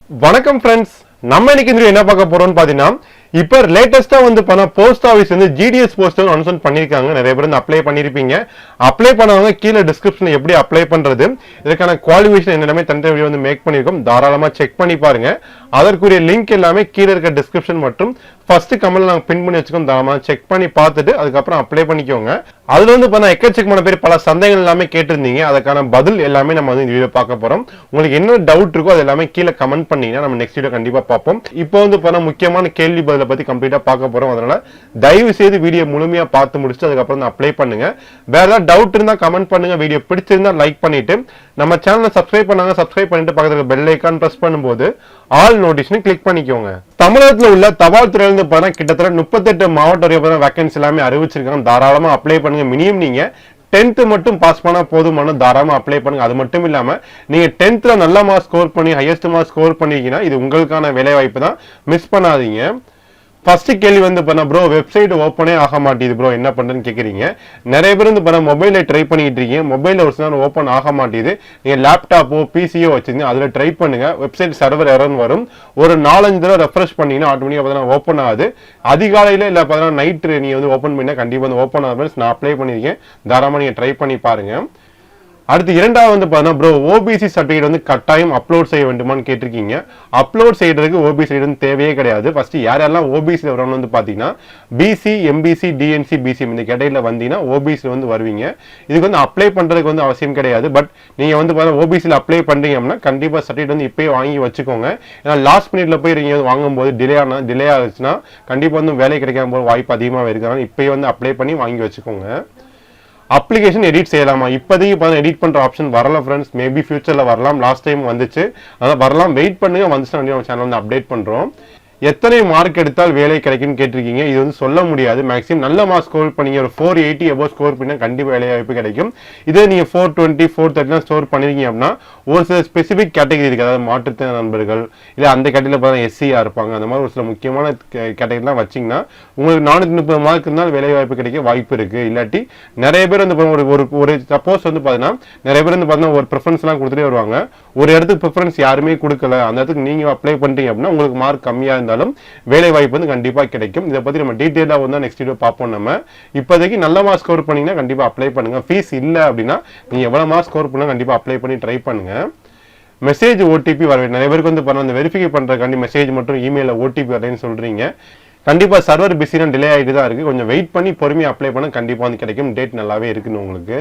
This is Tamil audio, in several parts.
வணக்கம் ஃப்ரெண்ட்ஸ், நம்ம இன்னைக்கு என்ன பார்க்க போறோம்னு பாத்தீங்கன்னா, இப்ப லேட்டஸ்டா பண்ண post office GDS post announce பண்ணிருக்காங்க. நிறைய பேர் அப்ளை பண்ணிருப்பீங்க. அப்ளை பண்ணவங்க கீழே டிஸ்கிரிப்ஷன்ல எப்படி அப்ளை பண்றது, இதுக்கான குவாலிஃபிகேஷன் என்னென்னமே தனித்தனி வீடியோ மேக் பண்ணிருக்கோம். தாராளமா செக் பண்ணி பாருங்க. அதற்குரிய லிங்க் எல்லாமே கீழே இருக்க டிஸ்கிரிப்ஷன் மற்றும் ஃபர்ஸ்ட் கமெண்ட்ல நாங்க பின் பண்ணி வச்சுக்கோம். தாராளமா செக் பண்ணி பார்த்துட்டு அதுக்கப்புறம் அப்ளை பண்ணிக்கோங்க. அதுல எக்கச்சக்கமான பேர் பல சந்தேகங்கள் எல்லாமே கேட்டிருந்தீங்க. அதுக்கான பதில் எல்லாமே நம்ம இந்த வீடியோ பார்க்க போறோம். உங்களுக்கு என்ன டவுட் இருக்கோ அது எல்லாமே கீழே கமெண்ட் பண்ணீங்கன்னா நம்ம நெக்ஸ்ட் வீடியோ கண்டிப்பா பார்ப்போம். இப்போ முக்கியமான கேள்வி பதில பத்தி கம்ப்ளீட்டா பார்க்க போறோம். அதனால தயவு செய்து வீடியோ முழுமையா பார்த்து முடிச்சுட்டு அதுக்கப்புறம் அப்ளை பண்ணுங்க. வேற ஏதாவது டவுட் இருந்தா கமெண்ட் பண்ணுங்க. வீடியோ பிடிச்சிருந்தா லைக் பண்ணிட்டு நம்ம சேனலை சப்ஸ்கிரைப் பண்ணாங்க சப்ஸ்கிரைப் பண்ணிட்டு பக்கத்துல பெல் ஐகான் பிரஸ் பண்ணும்போது ஆல் நோட்டிஃபிகேஷன் கிளிக் பண்ணிக்கோங்க. தமிழகத்தில் உள்ள தபால் துறையிலிருந்து கிட்டத்தட்ட 38 மாவட்ட வரைக்கும் வேகன்சி எல்லாமே அறிவிச்சிருக்காங்க. தாராளமா அப்ளை பண்ணுங்க. மினிமம் நீங்க 10th மட்டும் பாஸ் பண்ணா போதுமான தாராளமா அப்ளை பண்ணுங்க. அது மட்டும் இல்லாம நீங்க 10thல நல்ல மார்க் ஸ்கோர் பண்ணி ஹையஸ்ட் மார்க் ஸ்கோர் பண்ணீங்கன்னா இது உங்களுக்கான வேலை வாய்ப்பு தான். மிஸ் பண்ணாதீங்க. ஃபர்ஸ்ட் கேள்வி ப்ரோ வெப்சைட் ஓப்பனே ஆக மாட்டேது ப்ரோ, என்ன பண்றேன்னு கேக்குறீங்க. நிறைய பேர் மொபைல ட்ரை பண்ணிட்டு இருக்கீங்க. மொபைல்ல ஒரு சில ஓப்பன் ஆக மாட்டேது. நீங்க லேப்டாப்போ பிசியோ வச்சிருந்தீங்க, அதுல ட்ரை பண்ணுங்க. வெப்சைட் சர்வர் எரர் வரும். ஒரு 4-5 தடவை ரெஃப்ரெஷ் பண்ணீங்கன்னா ஆட்டோமேட்டிக்கா ஓப்பன் ஆகுது. அதிகாலையில இல்ல நைட் நீங்க ஓப்பன் பண்ணா கண்டிப்பா ஓப்பன் ஆகும். நான் அப்ளை பண்ணிருக்கேன். தாராளமா நீங்க ட்ரை பண்ணி பாருங்க. அடுத்து இரண்டாவது ப்ரோ ஓபிசி சர்டிஃபிகேட் கட்டாயம் அப்லோட் செய்ய வேண்டுமான்னு கேட்டிருக்கீங்க. அப்லோட் செய்யறதுக்கு ஓபிசி தேவையே கிடையாது. ஃபர்ஸ்ட் யாரெல்லாம் ஓபிசி வரணும்னு பாத்தீங்கன்னா பிசி, எம்பிசி, டிஎன்சி, பிசிஎம் இந்த கேட்டகரியில வந்தீங்கன்னா ஓபிசி வருவீங்க. இதுக்கு அப்ளை பண்றதுக்கு அவசியம் கிடையாது. பட் நீங்க ஓபிசியில் அப்ளை பண்றீங்க அப்படின்னா கண்டிப்பா சர்டிஃபிகேட் இப்பயே வாங்கி வச்சுக்கோங்க. ஏன்னா லாஸ்ட் மினிட்ல போய் நீங்க வாங்கும் போது டிலே ஆச்சுன்னா கண்டிப்பா வேலை கிடைக்காம போற வாய்ப்பு அதிகமாக இருக்கு. இப்பயே அப்ளை பண்ணி வாங்கி வச்சுக்கோங்க. அப்ளிகேஷன் எடிட் செய்யலாமா? இப்போதைக்கு எடிட் பண்ற ஆப்ஷன் வரல ஃப்ரெண்ட்ஸ். மேபி ஃபியூச்சர்ல வரலாம். லாஸ்ட் டைம் வந்துச்சு, அதான் வரலாம். வெயிட் பண்ணுங்க. வந்துச்சுன்னா நம்ம சேனல் அப்டேட் பண்றோம். எத்தனை மார்க் எடுத்தால் வேலை கிடைக்கும்னு கேட்டிருக்கீங்க. இது சொல்ல முடியாது. மேக்ஸிமம் நல்ல மார்க் ஸ்கோர் பண்ணீங்க, ஒரு 480 எபோவ் ஸ்கோர் பண்ணா கண்டிப்பா வேலை வாய்ப்பு கிடைக்கும். இதே நீங்க 420, 430 ஸ்கோர் பண்ணிருக்கீங்க அப்படின்னா ஒரு சில ஸ்பெசிபிக் கேட்டகரி இருக்கு. அதாவது மாற்றுத்திறன் நண்பர்கள் இல்ல அந்த கேட்டகரியில எஸ்சியா இருப்பாங்க. அந்த மாதிரி ஒரு சில முக்கியமான கேட்டகரிலாம் வச்சீங்கன்னா உங்களுக்கு 430 மார்க் இருந்தால் வேலை வாய்ப்பு கிடைக்க வாய்ப்பு இருக்கு. இல்லாட்டி நிறைய பேர் ஒரு சப்போஸ் பாத்தீங்கன்னா நிறைய பேர் பாத்தீங்கன்னா ஒரு ப்ரிஃபரன்ஸ் எல்லாம் கொடுத்துட்டே வருவாங்க. ஒரு இடத்துக்கு ப்ரிஃபரன்ஸ் யாருமே கொடுக்கல, அந்த இடத்துக்கு நீங்க அப்ளை பண்றீங்க அப்படின்னா உங்களுக்கு மார்க் கம்மியா இருந்தாலும் வேலை வாய்ப்பு கண்டிப்பா கிடைக்கும். இதை பத்தி நம்ம டீடைலா நெக்ஸ்ட் வீடியோ பார்ப்போம். நம்ம இப்போதைக்கு நல்ல மார்க் ஸ்கோர் பண்ணீங்கன்னா கண்டிப்பா அப்ளை பண்ணுங்க. ஃபீஸ் இல்ல அப்படின்னா நீங்க எவ்வளவு மார்க் ஸ்கோர் பண்ணா கண்டிப்பா அப்ளை பண்ணி ட்ரை பண்ணுங்க. மெசேஜ் ஓடிபி வர நிறைய பேருக்கு அந்த வெரிஃபை பண்றதுக்காண்டி மெசேஜ் மற்றும் இமெயில ஓடிபி வரேன்னு சொல்றீங்க. கண்டிப்பா சர்வர் பிஸினா டிலே ஆகிட்டு தான் இருக்கு. கொஞ்சம் வெயிட் பண்ணி பொறுமையா அப்ளை பண்ண கண்டிப்பா கிடைக்கும். டேட் நல்லாவே இருக்குன்னு உங்களுக்கு.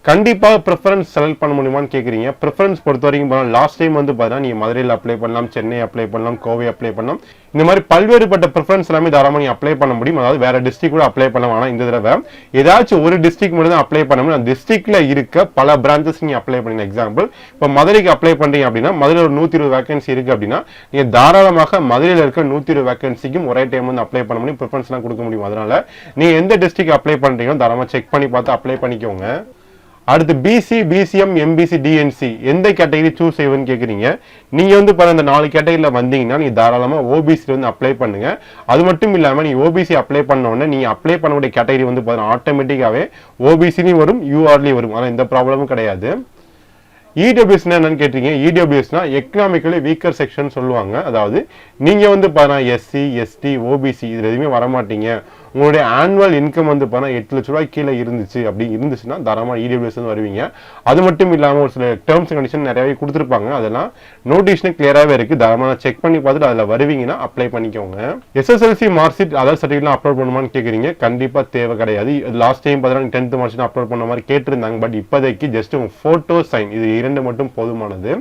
கண்டிப்பா ப்ரிஃபரன்ஸ் செலக்ட் பண்ண முடியுமான்னு கேக்குறீங்க. ப்ரிஃபரன்ஸ் பொறுத்த வரைக்கும் லாஸ்ட் டைம் பாத்தீங்கன்னா நீங்க மதுரையில் அப்ளை பண்ணலாம், சென்னை அப்ளை பண்ணலாம், கோவை அப்ளை பண்ணலாம். இந்த மாதிரி பல்வேறுபட்ட ப்ரிஃபரன்ஸ் எல்லாமே தாராளமாக நீங்க அப்ளை பண்ண முடியும். அதாவது வேற டிஸ்ட்ரிக்ட் கூட அப்ளை பண்ணலாம். ஆனா இந்த தடவை ஏதாச்சும் ஒரு டிஸ்ட்ரிக்ட் மட்டும் தான் அப்ளை பண்ண முடியும். அந்த டிஸ்ட்ரிக்ட்ல இருக்க பல பிரான்ச்சஸ் நீங்க அப்ளை பண்ணீங்க. எக்ஸாம்பிள் இப்போ மதுரைக்கு அப்ளை பண்றீங்க அப்படின்னா மதுரையில் ஒரு 120 வேகன்சி இருக்கு அப்படின்னா நீங்க தாராளமாக மதுரையில் இருக்க 120 வேகன்சிக்கும் ஒரே டைம் ப்ரிஃபரன்ஸ் எல்லாம் கொடுக்க முடியும். அதனால நீங்க எந்த டிஸ்ட்ரிக்ட் அப்ளை பண்றீங்களோ தாராளமாக செக் பண்ணி பார்த்து அப்ளை பண்ணிக்கோங்க. அடுத்து பிசி, பிசிஎம், எம்பிசி, டிஎன்சி எந்த கேட்டகரி சூஸ் செய்வன்னு கேக்குறீங்க. நீங்க இந்த 4 கேட்டகரியில வந்தீங்கன்னா நீங்க தாராளமா ஓபிசி அப்ளை பண்ணுங்க. அது மட்டும் இல்லாம நீங்க ஓபிசி அப்ளை பண்ண உடனே நீங்க அப்ளை பண்ணக்கூடிய கேட்டகரி ஆட்டோமேட்டிக்காவே ஓபிசிலையும் வரும், யூஆர்லயும் வரும். ஆனா எந்த ப்ராப்ளமும் கிடையாது. இடபிள்யூஎஸ் என்னன்னு கேட்டீங்க. இடபிள்யூஎஸ்னா எக்கனாமிக்கலி வீக்கர் செக்ஷன் சொல்லுவாங்க. அதாவது நீங்க எஸ்சி, எஸ்டி, ஓபிசி இதுல எதுவுமே வரமாட்டீங்க. உங்களுடைய ஆனுவல் இன்கம் 8 லட்ச ரூபாய் கீழே இருந்துச்சுன்னா தாராளமா இடபிள்யூஎஸ் வருவீங்க. அது மட்டும் இல்லாம ஒரு சில டேர்ம்ஸ் கண்டிஷன் நிறையவே கொடுத்துருப்பாங்க. அதெல்லாம் நோட்டிஷன் கிளியராகவே இருக்கு. தாராளமா செக் பண்ணி பார்த்துட்டு அதுல வருவீங்கன்னா அப்ளை பண்ணிக்கோங்க. எஸ்எஸ்எல்சி மார்க் ஷீட் அதாவது சர்டிஃபிகேட் அப்லோட் பண்ணுமான்னு கேக்குறீங்க. கண்டிப்பா தேவை கிடையாது. Last time 10th mark sheet upload பண்ண மாதிரி கேட்டிருந்தாங்க. பட் இப்போதைக்கு ஜஸ்ட் உங்க போட்டோ, சைன் இது 2 மட்டும் போதுமானது.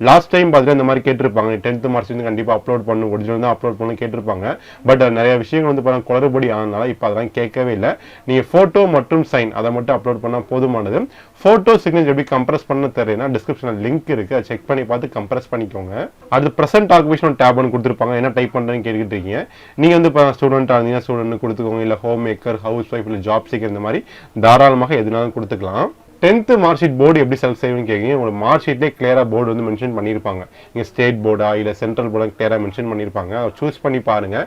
லாஸ்ட் டைம் பார்த்துட்டு இந்த மாதிரி கேட்டிருப்பாங்க. 10th மார்க்ஸ் கண்டிப்பா அப்லோட் பண்ணணும், ஒரிஜினல் தான் அப்லோட் பண்ணணும் கேட்டிருப்பாங்க. பட் நிறைய விஷயங்கள் குளறுபடி ஆனதுனால இப்போ அதெல்லாம் கேட்கவே இல்லை. நீங்க போட்டோ மற்றும் சைன் அதை மட்டும் அப்லோட் பண்ணா போதுமானது. போட்டோ சிக்னேச்சர் எப்படி கம்ப்ரஸ் பண்ண தெரியலனா டிஸ்கிரிப்ஷன்ல லிங்க் இருக்கு, அதை செக் பண்ணி பார்த்து கம்ப்ரஸ் பண்ணிக்கோங்க. அடுத்து பிரசன்ட் ஆக்குபேஷன் டேப் கொடுத்துருப்பாங்க. என்ன டைப் பண்றேன்னு கேட்டுக்கிட்டு இருக்கீங்க. நீங்க ஸ்டூடெண்டா இருந்தீங்கன்னா ஸ்டூடெண்ட் கொடுத்துக்கோங்க. இல்ல ஹோம் மேக்கர், ஹவுஸ் ஒய்ஃப், இல்ல ஜாப் சீக்கர் இந்த மாதிரி தாராளமாக எதுனாலும் கொடுத்துக்கலாம். 10th மார்க் ஷீட் போர்டு எப்படி செலக்ட் செய்வீங்கன்னு கேட்குறீங்க. உங்களுக்கு மார்க் ஷீட்லேயே கிளியராக போர்டு வந்து மென்ஷன் பண்ணியிருப்பாங்க. நீங்கள் ஸ்டேட் போர்டா இல்லை சென்ட்ரல் போர்டா கிளியராக மென்ஷன் பண்ணியிருப்பாங்க. அதை சூஸ் பண்ணி பாருங்க.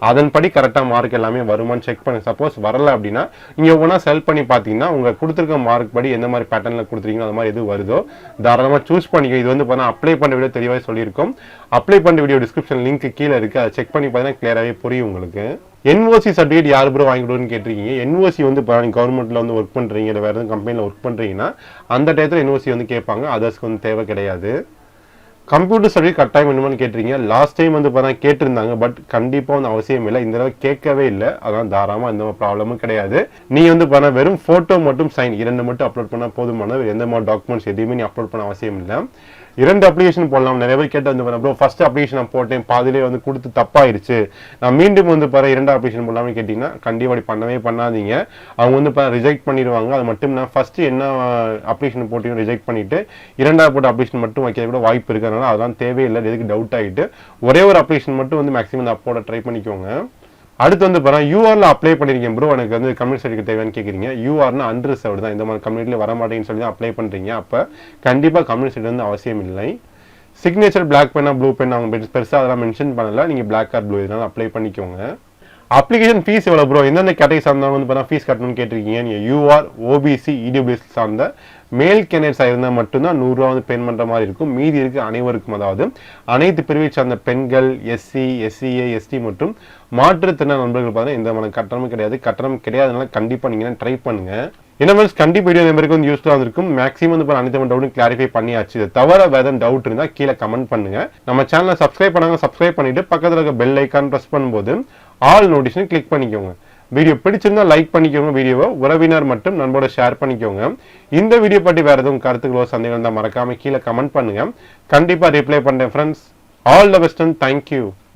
அதன்படி கரெக்டாக மார்க் எல்லாமே வருமானு செக் பண்ணுங்க. சப்போஸ் வரல அப்படின்னா நீங்கள் ஒவ்வொன்றா செலக்ட் பண்ணி பார்த்தீங்கன்னா உங்கள் கொடுத்துருக்க மார்க் படி எந்த மாதிரி பேட்டர்னில் கொடுத்துருக்கீங்களோ அந்த மாதிரி எது வருதோ தாராளமாக சூஸ் பண்ணிக்க. இது வந்து பார்த்தா அப்ளை பண்ண வீடியோ தெளிவாக சொல்லியிருக்கோம். அப்ளை பண்ண வீடியோ டிஸ்கிரிப்ஷன் லிங்க் கீழே இருக்குது. அதை செக் பண்ணி பார்த்தீங்கன்னா கிளியராகவே புரியும் உங்களுக்கு. என்ஓசி சர்டிஃபிகேட் யார் ப்ரோ வாங்கிடுவோன்னு கேட்டிருக்கீங்க. என்ஓசி வந்து இப்போ நீங்கள் கவர்மெண்ட்டில் வந்து ஒர்க் பண்ணுறீங்க இல்லை வேறு எதுவும் கம்பெனியில் ஒர்க் பண்ணுறீங்கன்னா அந்த டயத்தில் என்ஓசி வந்து கேட்பாங்க. அதர்ஸ்க்கு வந்து தேவை கிடையாது. கம்ப்யூட்டர் சர்டிஃபிகேட் கட்டாயம் வேணுமான்னு கேட்டிருக்கீங்க. லாஸ்ட் டைம் வந்து பார்த்தா கேட்டிருந்தாங்க. பட் கண்டிப்பாக வந்து அவசியம் இல்லை. இந்த தடவை கேட்கவே இல்லை. அதான் தாராளமாக எந்த ப்ராப்ளமும் கிடையாது. நீ வந்து பார்த்தா வெறும் ஃபோட்டோ மட்டும் சைன் 2 மட்டும் அப்லோட் பண்ணால் போதுமானது. எந்த மாதிரி டாக்குமெண்ட்ஸ் எதுவுமே நீ அப்லோட் பண்ண அவசியம் இல்லை. 2 அப்ளிகேஷன் போடலாம். நிறைய பேர் கேட்டு வந்து ப்ரோ ஃபர்ஸ்ட் அப்ளிகேஷன் நான் போட்டேன் பாதிலே வந்து கொடுத்து தப்பாயிருச்சு, நான் மீண்டும் வந்து பாரு 2 அப்ளிகேஷன் போடலாம்னு கேட்டிங்கன்னா கண்டிப்பாக அப்படி பண்ணவே பண்ணாதீங்க. அவங்க வந்து இப்போ ரிஜெக்ட் பண்ணிடுவாங்க. அது மட்டும் நான் ஃபர்ஸ்ட் என்ன அப்ளிகேஷன் போட்டியும் ரிஜெக்ட் பண்ணிட்டு 2வது போட்ட அப்ளிகேஷன் மட்டும் வைக்க கூட வாய்ப்பு இருக்கு. அதனால அதெல்லாம் தேவையில்லை. எதுக்கு டவுட் ஆகிட்டு ஒரே ஒரு அப்ளிகேஷன் மட்டும் வந்து மேக்ஸிமம் அப்போட ட்ரை பண்ணிக்கோங்க. அடுத்து வந்து பாருங்க யூஆர்ல அப்ளை பண்ணிருக்கீங்க ப்ரோ, எனக்கு வந்து கம்யூனிட்டி சர்டிஃபிகேட் தேவைன்னு கேட்குறீங்க. யூஆர்னா அன்ரிசர்வ்டு தான். இந்த மாதிரி கம்யூனிட்டியில் வர மாட்டேன்னு சொல்லி தான் அப்ளை பண்ணுறீங்க. அப்போ கண்டிப்பாக கம்யூனிட்டி சர்டிஃபிகேட் வந்து அவசியம் இல்லை. Signature black Penna blue pen அவங்க பெருசாக அதெல்லாம் மென்ஷன் பண்ணல. நீங்கள் பிளாக் ஆர் ப்ளூ இதனால அப்ளை பண்ணிக்கோங்க. அப்ளிகேஷன் ஃபீஸ் எவ்வளோ ப்ரோ, எந்தெந்த கேட்டகரி சார்ந்தவங்க வந்து பார்த்தா ஃபீஸ் கட்டணும்னு கேட்டிருக்கீங்க. நீங்கள் யூஆர் ஓபிசி இடபிள்யூஎஸ் சார்ந்த மேல் கேண்டிடேட்ஸாக இருந்தால் மட்டும்தான் 100 ரூபா வந்து பேமெண்ட் பண்ணுற மாதிரி இருக்கும். மீதி இருக்கு அனைவருக்கும், அதாவது அனைத்து பிரிவை சார்ந்த பெண்கள், எஸ்சி, எஸ்சிஏ, எஸ்டி மற்றும் மாற்றுத்திறனாளி நண்பர்கள் பார்த்தா எந்த மாதிரி கட்டணமும் கிடையாது. கட்டணம் கிடையாதுனால கண்டிப்பாக நீங்கள் ட்ரை பண்ணுங்க. என்ன மாதிரி கண்டிப்பாக வீடியோ நம்பருக்கு வந்து யூஸ்ஃபுல்லாக இருக்கும். மேக்ஸிமம் வந்து அனைத்து டவுட்டும் கிளாரிஃபை பண்ணியாச்சு. இது தவிர வேறு டவுட் இருந்தால் கீழே கமெண்ட் பண்ணுங்க. நம்ம சேனலை சப்ஸ்கிரைப் பண்ணாங்க சப்ஸ்கிரைப் பண்ணிட்டு பக்கத்தில் இருக்க பெல் ஐக்கான் ப்ரெஸ் பண்ணும்போது ஆல் நோட்டிஃபிகேஷன் கிளிக் பண்ணிக்கோங்க. வீடியோ பிடிச்சிருந்தா லைக் பண்ணிக்கோங்க. வீடியோவை உறவினர் மற்றும் நண்பரோட ஷேர் பண்ணிக்கோங்க. இந்த வீடியோ பற்றி வேறு எதுவும் கருத்துக்களோ சந்தேகம் இருந்தால் மறக்காம கீழே கமெண்ட் பண்ணுங்க. கண்டிப்பாக ரிப்ளை பண்ணுறேன் friends. All the best and thank you.